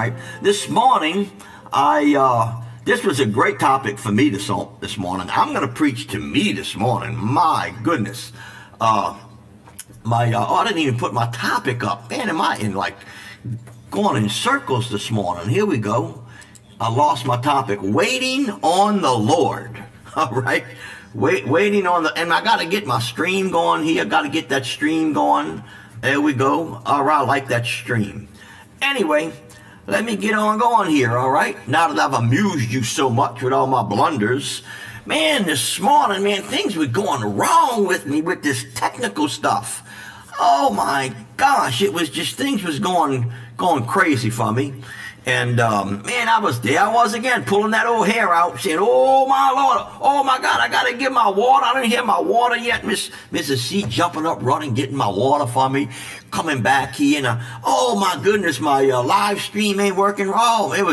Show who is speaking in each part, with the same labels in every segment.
Speaker 1: right. This morning, this was a great topic for me this morning. I'm going to preach to me this morning. My goodness. I didn't even put my topic up. Man, am I going in circles this morning? Here we go. I lost my topic. Waiting on the Lord. All right. Waiting on and I got to get my stream going here. Got to get that stream going. There we go. All right. I like that stream. Anyway, let me get on going here. All right. Now that I've amused you so much with all my blunders, man, this morning, man, things were going wrong with me with this technical stuff. Oh my gosh. It was just, things was going crazy for me. And, man, I was again, pulling that old hair out, saying, oh, my Lord, oh, my God, I got to get my water. I didn't hear my water yet. Mrs. C jumping up, running, getting my water for me, coming back here. And, oh, my goodness, my live stream ain't working. Oh, it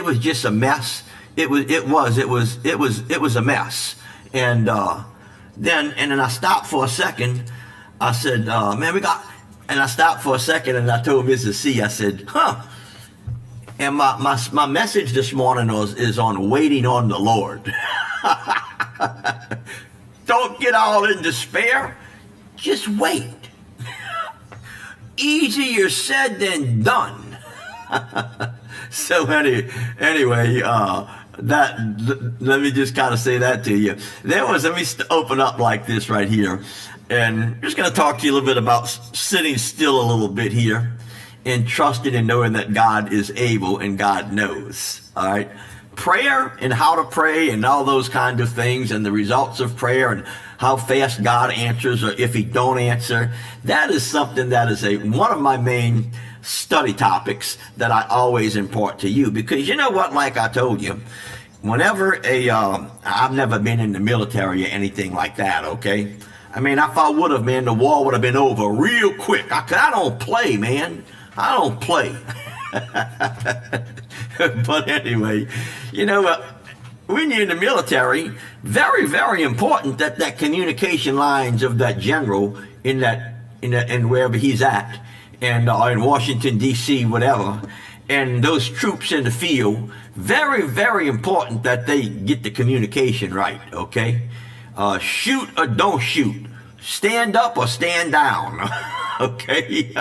Speaker 1: was just a mess. It was a mess. And then I stopped for a second. I said, and I stopped for a second and I told Mrs. C, I said, and my message this morning is on waiting on the Lord. Don't get all in despair. Just wait. Easier said than done. So anyway, let me just kind of say that to you. Let me open up like this right here. And I'm just going to talk to you a little bit about sitting still a little bit here. And trusting and knowing that God is able and God knows. All right. Prayer and how to pray and all those kinds of things and the results of prayer and how fast God answers or if he don't answer. That is something that is one of my main study topics that I always impart to you. Because you know what, like I told you, whenever I've never been in the military or anything like that, okay? I mean, if I would have been, the war would have been over real quick. I don't play, man. I don't play. But anyway, you know, when you're in the military, very, very important that communication lines of that general in wherever he's at, and in Washington, D.C., whatever, and those troops in the field, very, very important that they get the communication right, okay? Shoot or don't shoot. Stand up or stand down. Okay?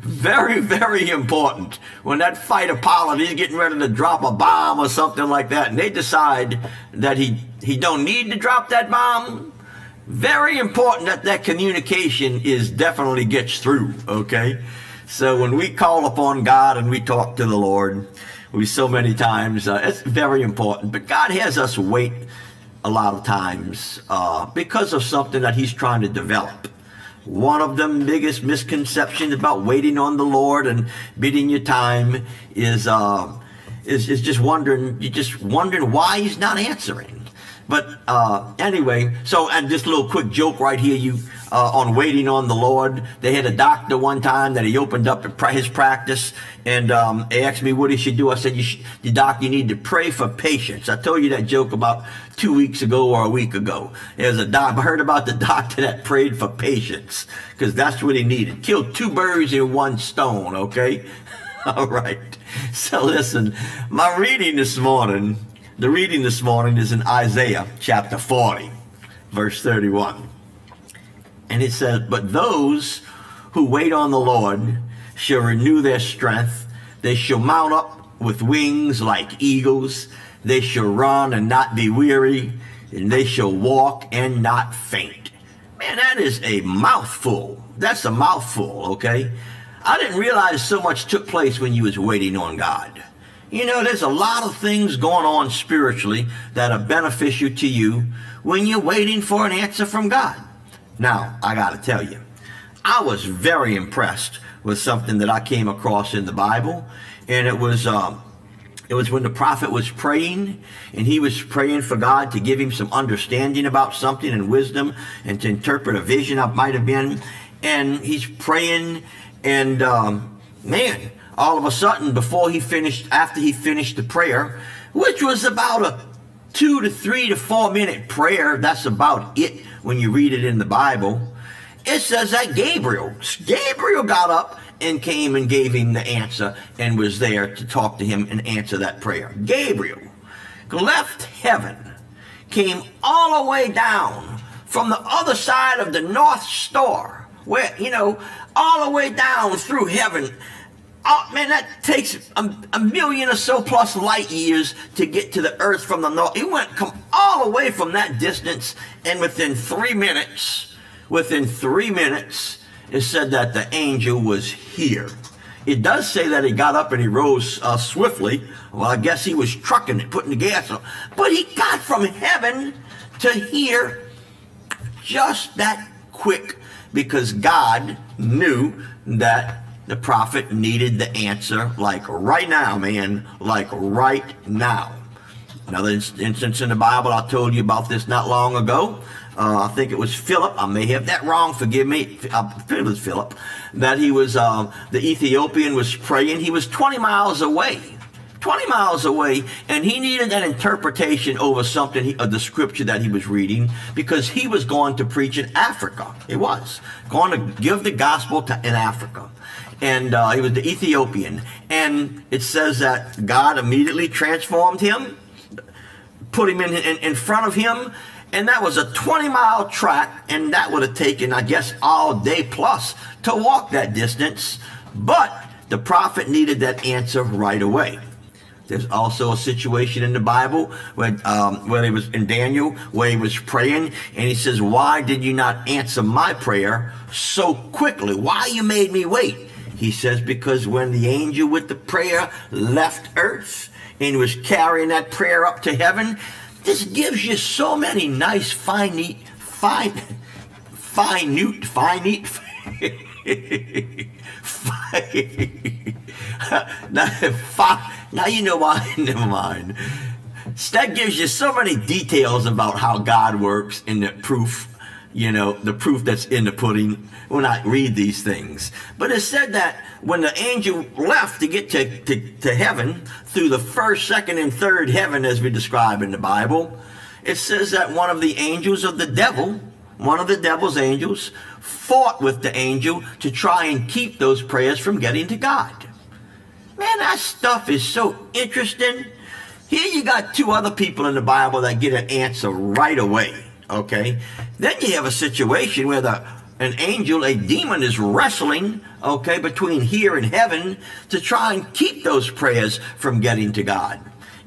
Speaker 1: Very, very important. When that fighter pilot is getting ready to drop a bomb or something like that, and they decide that he don't need to drop that bomb, very important that communication definitely gets through, okay? So when we call upon God and we talk to the Lord, so many times, it's very important. But God has us wait a lot of times because of something that he's trying to develop. One of the biggest misconceptions about waiting on the Lord and bidding your time is just wondering why he's not answering. But anyway, and this little quick joke right here, on waiting on the Lord. They had a doctor one time that he opened up his practice, and he asked me what he should do. I said, the doctor, you need to pray for patience. I told you that joke about 2 weeks ago or a week ago. There's I heard about the doctor that prayed for patience, because that's what he needed. Killed 2 birds in 1 stone, okay? All right. So listen, the reading this morning is in Isaiah chapter 40, verse 31. And it says, but those who wait on the Lord shall renew their strength. They shall mount up with wings like eagles. They shall run and not be weary, and they shall walk and not faint. Man, that is a mouthful. That's a mouthful, okay? I didn't realize so much took place when you was waiting on God. You know, there's a lot of things going on spiritually that are beneficial to you when you're waiting for an answer from God. Now, I got to tell you, I was very impressed with something that I came across in the Bible, and it was when the prophet was praying, and he was praying for God to give him some understanding about something and wisdom and to interpret a vision that might have been, and he's praying, and man, all of a sudden, after he finished the prayer, which was about a 2 to 3 to 4 minute prayer, that's about it when you read it in the Bible, it says that Gabriel got up and came and gave him the answer and was there to talk to him and answer that prayer. Gabriel left heaven, came all the way down from the other side of the North Star, where, all the way down through heaven. Oh, man, that takes a million or so plus light years to get to the earth from the north. He come all the way from that distance, and within 3 minutes, it said that the angel was here. It does say that he got up and he rose swiftly. Well, I guess he was trucking it, putting the gas on. But he got from heaven to here just that quick, because God knew that the prophet needed the answer like right now, man, like right now. Another instance in the Bible, I told you about this not long ago. I think it was Philip. I may have that wrong. Forgive me. I think it was Philip. That he was, the Ethiopian was praying. He was 20 miles away. 20 miles away, and he needed that interpretation over something of the scripture that he was reading, because he was going to preach in Africa. He was going to give the gospel in Africa. And he was the Ethiopian. And it says that God immediately transformed him, put him in front of him, and that was a 20-mile track, and that would have taken, I guess, all day plus to walk that distance. But the prophet needed that answer right away. There's also a situation in the Bible where he was in Daniel, where he was praying, and he says, "Why did you not answer my prayer so quickly? Why you made me wait?" He says, because when the angel with the prayer left earth and was carrying that prayer up to heaven, this gives you so many nice, now you know why. Never mind. That gives you so many details about how God works in the proof, the proof that's in the pudding when I read these things. But it said that when the angel left to get to heaven, through the first, second, and third heaven, as we describe in the Bible, it says that one of the angels of the devil, one of the devil's angels, fought with the angel to try and keep those prayers from getting to God. Man, that stuff is so interesting. Here you got two other people in the Bible that get an answer right away, okay? Then you have a situation where an angel, a demon, is wrestling, okay, between here and heaven to try and keep those prayers from getting to God.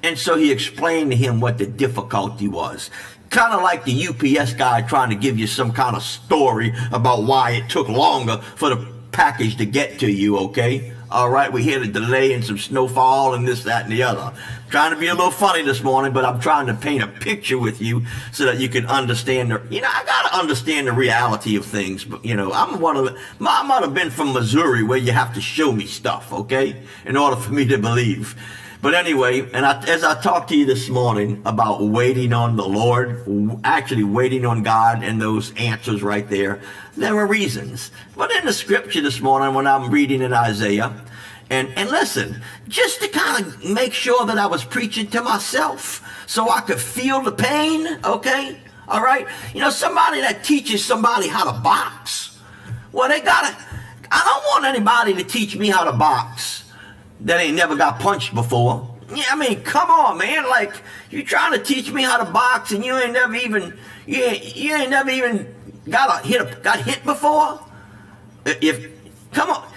Speaker 1: And so he explained to him what the difficulty was. Kind of like the UPS guy trying to give you some kind of story about why it took longer for the package to get to you, okay? All right, we had a delay and some snowfall and this, that, and the other. Trying to be a little funny this morning, but I'm trying to paint a picture with you so that you can understand I got to understand the reality of things. But, I might have been from Missouri, where you have to show me stuff, okay, in order for me to believe. But anyway, and as I talked to you this morning about waiting on the Lord, actually waiting on God and those answers right there are reasons. But in the scripture this morning, when I'm reading in Isaiah, and listen, just to kind of make sure that I was preaching to myself so I could feel the pain, okay? All right? Somebody that teaches somebody how to box, well, I don't want anybody to teach me how to box that ain't never got punched before. Yeah, I mean, come on, man. Like, you trying to teach me how to box and you ain't never even got hit before? Come on.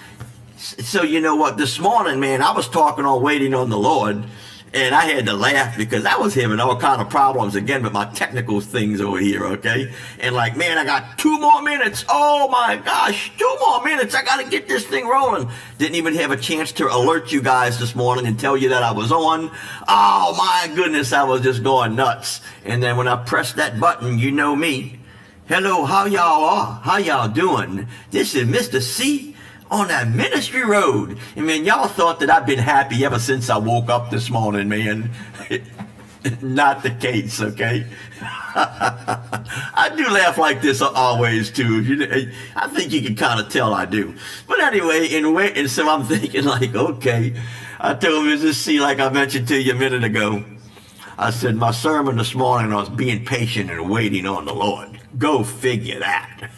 Speaker 1: So you know what? This morning, man, I was talking on waiting on the Lord, and I had to laugh because I was having all kind of problems again with my technical things over here, okay? And like, man, I got 2 more minutes. Oh my gosh, 2 more minutes. I got to get this thing rolling. Didn't even have a chance to alert you guys this morning and tell you that I was on. Oh my goodness, I was just going nuts. And then when I pressed that button, you know me. Hello, how y'all are? How y'all doing? This is Mr. C on that ministry road. And man, y'all thought that I've been happy ever since I woke up this morning, man. Not the case, okay? I do laugh like this always too. I think you can kind of tell I do. But anyway, and so I'm thinking like, okay, I told Mrs. C, like I mentioned to you a minute ago, I said my sermon this morning was being patient and waiting on the Lord. Go figure that.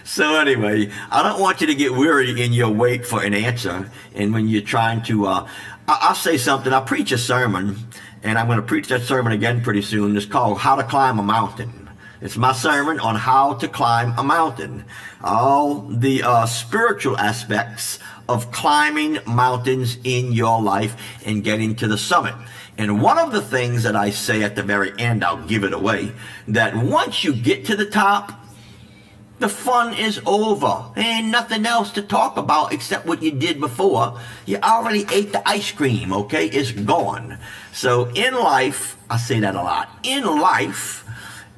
Speaker 1: So anyway, I don't want you to get weary in your wait for an answer. And when you're trying to, I'll say something. I'll preach a sermon, and I'm going to preach that sermon again pretty soon. It's called How to Climb a Mountain. It's my sermon on how to climb a mountain. All the spiritual aspects of climbing mountains in your life and getting to the summit. And one of the things that I say at the very end, I'll give it away, that once you get to the top, the fun is over. There ain't nothing else to talk about except what you did before. You already ate the ice cream, okay? It's gone. So in life, I say that a lot. In life,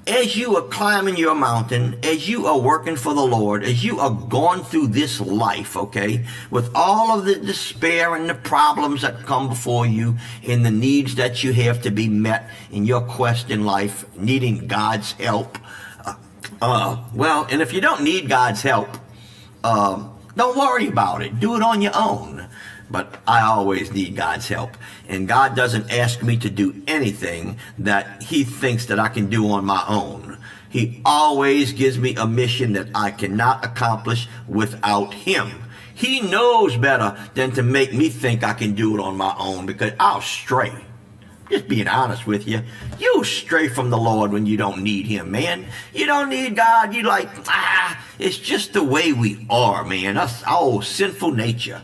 Speaker 1: as you are climbing your mountain, as you are working for the Lord, as you are going through this life, okay, with all of the despair and the problems that come before you and the needs that you have to be met in your quest in life, needing God's help, well, and if you don't need God's help, don't worry about it. Do it on your own. But I always need God's help. And God doesn't ask me to do anything that he thinks that I can do on my own. He always gives me a mission that I cannot accomplish without him. He knows better than to make me think I can do it on my own, because I'll stray. Just being honest with you. You stray from the Lord when you don't need him, man. You don't need God. You like, it's just the way we are, man. That's our sinful nature.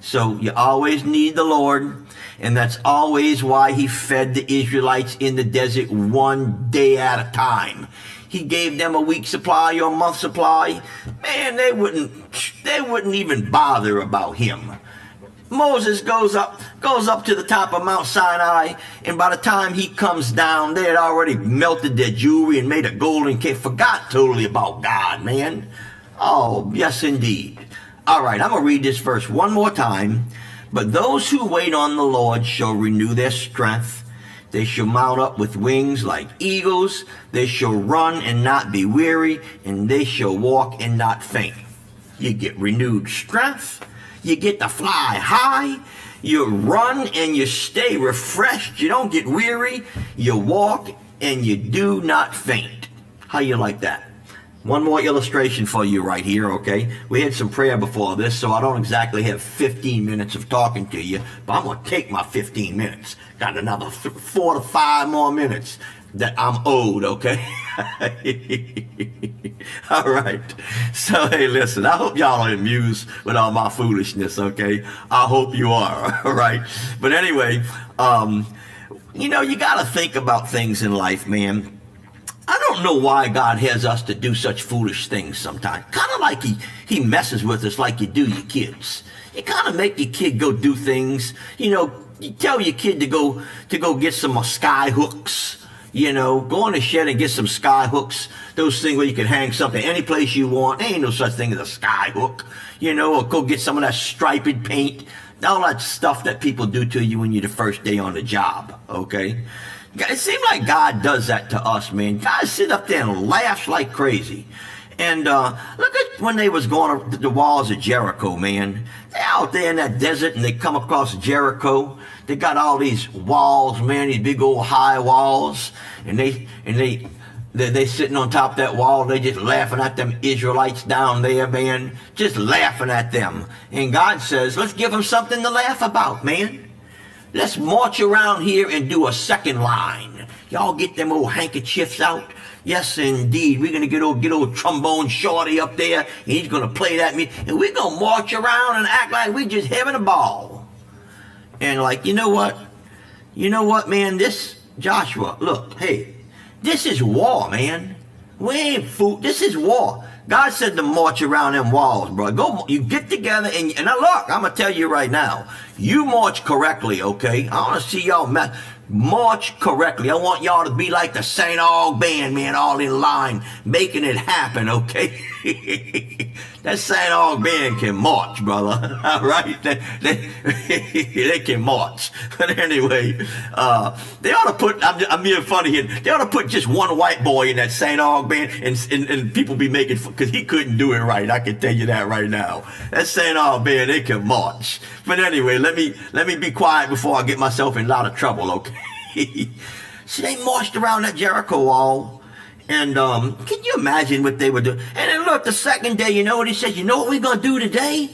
Speaker 1: So you always need the Lord, and that's always why he fed the Israelites in the desert one day at a time. He gave them a week's supply or a month's supply. Man, they wouldn't even bother about him. Moses goes up to the top of Mount Sinai, and by the time he comes down, they had already melted their jewelry and made a golden cake. Forgot totally about God, man. Oh, yes, indeed. All right, I'm going to read this verse one more time. But those who wait on the Lord shall renew their strength. They shall mount up with wings like eagles. They shall run and not be weary, and they shall walk and not faint. You get renewed strength. You get to fly high. You run and you stay refreshed. You don't get weary. You walk and you do not faint. How you like that? One more illustration for you right here, okay? We had some prayer before this, so I don't exactly have 15 minutes of talking to you, but I'm going to take my 15 minutes. Got another 4 to 5 more minutes that I'm owed, okay? All right. So, hey, listen, I hope y'all are amused with all my foolishness, okay? I hope you are, all right? But anyway, you got to think about things in life, man. I don't know why God has us to do such foolish things sometimes. Kind of like he messes with us like you do your kids. You kind of make your kid go do things. You tell your kid to go get some sky hooks. Go in the shed and get some sky hooks. Those things where you can hang something any place you want. There ain't no such thing as a sky hook. Or go get some of that striped paint. All that stuff that people do to you when you're the first day on the job, okay? It seems like God does that to us, man. God sits up there and laughs like crazy. And look at when they was going up the walls of Jericho, man. They're out there in that desert and they come across Jericho. They got all these walls, man, these big old high walls. And they sitting on top of that wall. They just laughing at them Israelites down there, man. Just laughing at them. And God says, let's give them something to laugh about, man. Let's march around here and do a second line. Y'all get them old handkerchiefs out. Yes, indeed. We're going to get old trombone shorty up there, and he's going to play that music. And we're going to march around and act like we just having a ball. And like, you know what? You know what, man? This, Joshua, look, hey, this is war, man. We ain't fool. This is war. God said to march around them walls, bro. Go, you get together and now look, I'm going to tell you right now, you march correctly, okay? I want to see y'all march correctly. I want y'all to be like the St. Aug band, man, all in line, making it happen, okay? That St. Aug band can march, brother. All right? They can march. But anyway, they ought to put, I'm being funny here, they ought to put just one white boy in that St. Aug band and people be making, because he couldn't do it right. I can tell you that right now. That St. Aug band, they can march. But anyway, let me be quiet before I get myself in a lot of trouble, okay? So they marched around that Jericho wall, And can you imagine what they were doing? And then look, the second day, you know what he said? You know what we're going to do today?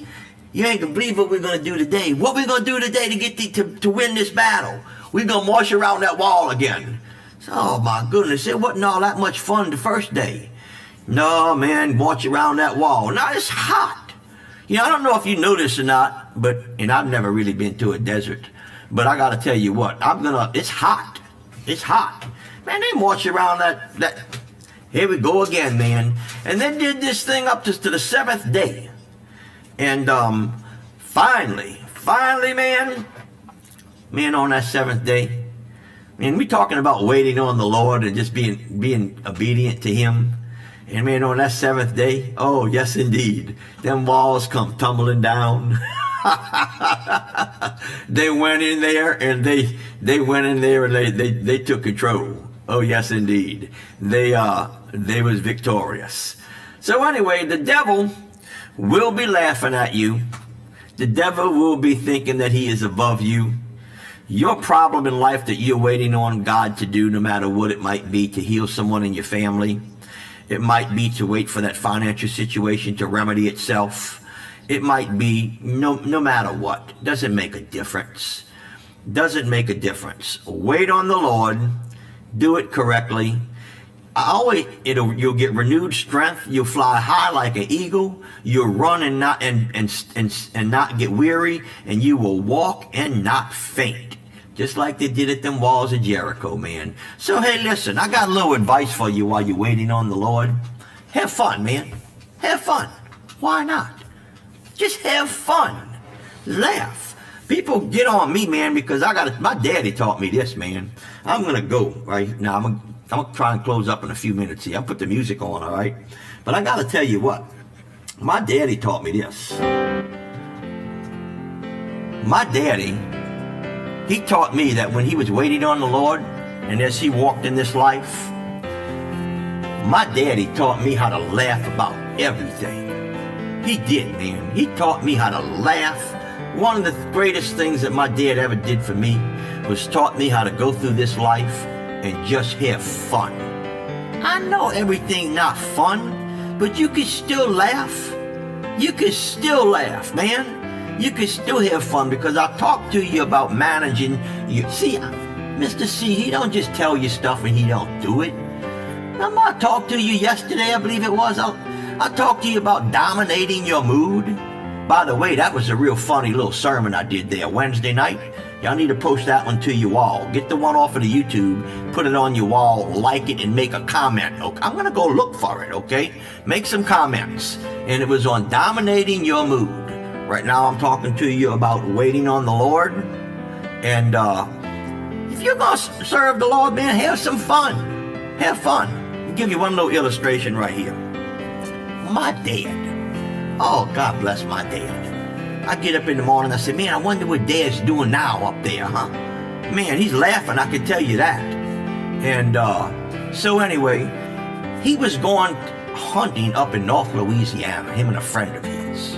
Speaker 1: You ain't going to believe what we're going to do today. What we're going to do today to get to win this battle? We're going to march around that wall again. So, oh, my goodness. It wasn't all that much fun the first day. No, man, march around that wall. Now, it's hot. You know, I don't know if you know this or not, and I've never really been to a desert. But I got to tell you what, it's hot. It's hot. Man, they march around that. Here we go again, man. And they did this thing up to the seventh day. And finally, man, on that seventh day, man, we talking about waiting on the Lord and just being obedient to him. And man, on that seventh day, oh, yes, indeed, them walls come tumbling down. They went in there and they took control. Oh, yes, indeed. They was victorious. So anyway, the devil will be laughing at you. The devil will be thinking that he is above you. Your problem in life that you're waiting on God to do, no matter what it might be, to heal someone in your family. It might be to wait for that financial situation to remedy itself. It might be no matter what. Doesn't make a difference. Doesn't make a difference. Wait on the Lord. Do it correctly. You'll get renewed strength. You'll fly high like an eagle. You'll run and not get weary, and you will walk and not faint, just like they did at them walls of Jericho, man. So hey, listen, I got a little advice for you while you're waiting on the Lord. Have fun, man. Have fun. Why not? Just have fun. Laugh. People get on me, man, because my daddy taught me this, man. I'm going to go right now. I'm going to try and close up in a few minutes here. I'll put the music on, all right? But I got to tell you what. My daddy taught me this. My daddy, he taught me that when he was waiting on the Lord and as he walked in this life, my daddy taught me how to laugh about everything. He did, man. He taught me how to laugh. One of the greatest things that my dad ever did for me was taught me how to go through this life and just have fun. I know everything not fun, but you can still laugh. You can still laugh, man. You can still have fun, because I talked to you about managing. See, Mr. C, he don't just tell you stuff and he don't do it. I talked to you yesterday, I believe it was. I talked to you about dominating your mood. By the way, that was a real funny little sermon I did there Wednesday night. Y'all need to post that one to your wall. Get the one off of the YouTube, put it on your wall, like it, and make a comment. Okay? I'm going to go look for it, okay? Make some comments. And it was on dominating your mood. Right now I'm talking to you about waiting on the Lord. And if you're going to serve the Lord, man, have some fun. Have fun. I'll give you one little illustration right here. My dad. Oh, God bless my dad. I get up in the morning, I say, man, I wonder what Dad's doing now up there, huh? Man, he's laughing, I can tell you that. And so anyway, he was going hunting up in North Louisiana, him and a friend of his.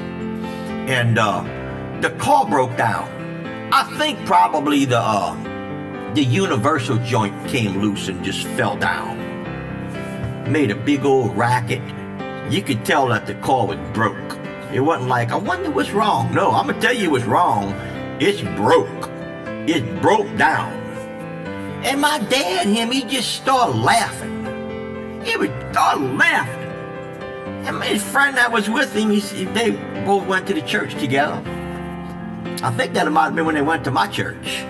Speaker 1: And the car broke down. I think probably the universal joint came loose and just fell down. Made a big old racket. You could tell that the car was broke. It wasn't like, I wonder what's wrong. No, I'm going to tell you what's wrong. It's broke. It broke down. And my dad and him, he just started laughing. He would start laughing. And his friend that was with him, they both went to the church together. I think that might have been when they went to my church.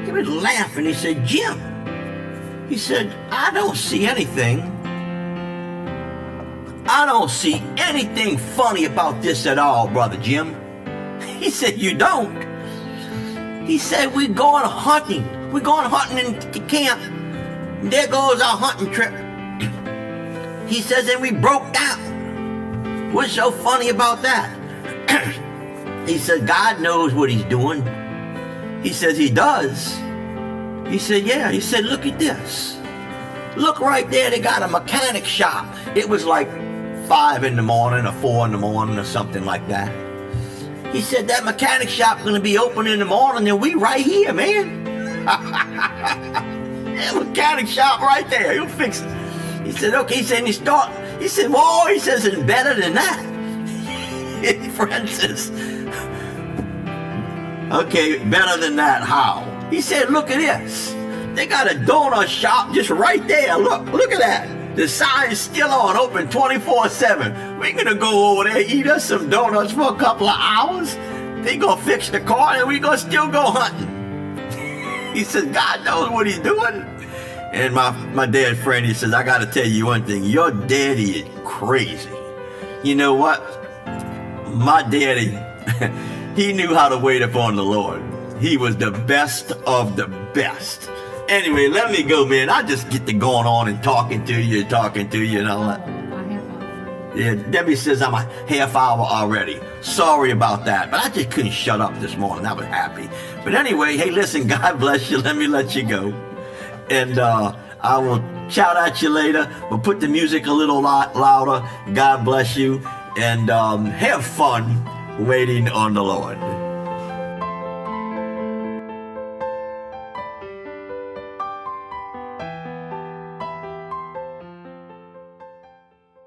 Speaker 1: He was laughing. He said, Jim, he said, I don't see anything. I don't see anything funny about this at all, Brother Jim. He said, you don't? He said, we're going hunting. We're going hunting in the camp. There goes our hunting trip. He says, and we broke down. What's so funny about that? He said, God knows what he's doing. He says, he does. He said, yeah. He said, look at this. Look right there. They got a mechanic shop. It was like 5 in the morning or 4 in the morning or something like that. He said, that mechanic shop's going to be open in the morning and we right here, man. That mechanic shop right there. He'll fix He said, okay. He said, he said, whoa, he says, it's better than that. Francis, okay, better than that, how? He said, look at this. They got a donut shop just right there. Look at that. The sign's still on, open 24/7. We're going to go over there, eat us some donuts for a couple of hours. They going to fix the car, and we're going to still go hunting. He says, God knows what he's doing. And my dad friend, he says, I got to tell you one thing. Your daddy is crazy. You know what? My daddy, he knew how to wait upon the Lord. He was the best of the best. Anyway, let me go, man. I just get to going on and talking to you and all that. Yeah, Debbie says I'm a half hour already. Sorry about that, but I just couldn't shut up this morning. I was happy. But anyway, hey, listen, God bless you. Let me let you go. And I will shout at you later. We'll put the music a little louder. God bless you. And have fun waiting on the Lord.